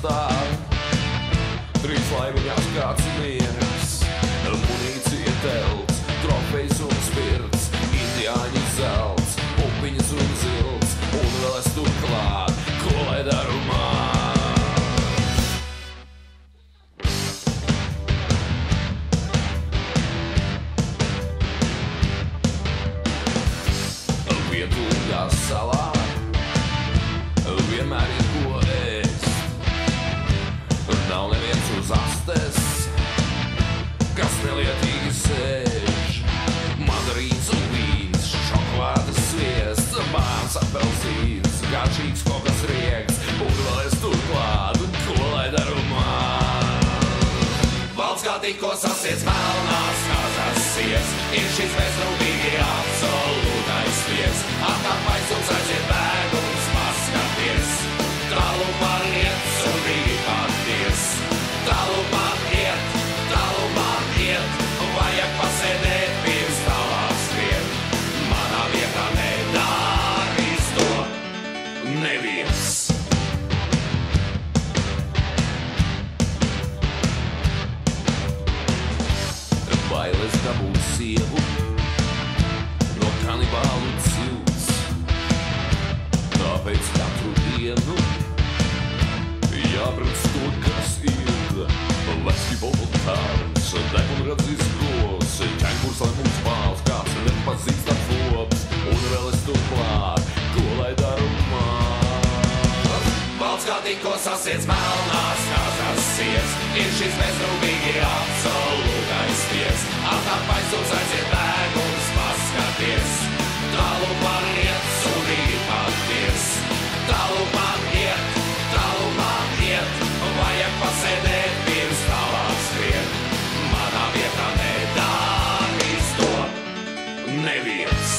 stāv. Trīs laimiņās kāds miegs, munīcija telts, trofejs un spirts, indiāņu zelts, pupiņas un zilts, un vēl es turklāt, ko lai daru man? Vietulgā salā vienmēr ir ko ēst. Nav neviens uz astes, kas nelietīgi sēž. Mandarīns un vīns, šokolādes sviests, bāns apelsīns, garšīgs kokas riegs, un vēl es turklāt, ko lai daru man? Valds kā tikko sasiets melnās kāzās sies, ir šis bezrūpīgi absolūtais spieks. Atkāpais un aiziet bēg un paskaties, tālu man iet, sūdīgi paties. Tālu man iet, vajag pasēdēt pirms tālāk skriet. Manā vietā nedarīs to neviens. Bailes dabūt sievu no kanibālu cilts. Tāpēc katru dienu jābrauc to, kas ir. Leski voluntārs, degunradzis gos, ķēngurs, lai mums bāls, kāds nepazīstam flops. Un vēl es turklāt, ko lai daru man? Valds kā tikko sasiets melnās kāzās sies, ir šis bezrūpīgi absolūtais spieks. Atkāpais un aiziet bēg un paskaties, tālu man iet, sūdīgi paties. Tālu man iet, vajag pasēdēt pirms tālāk skriet. Manā vietā nedarīs to neviens.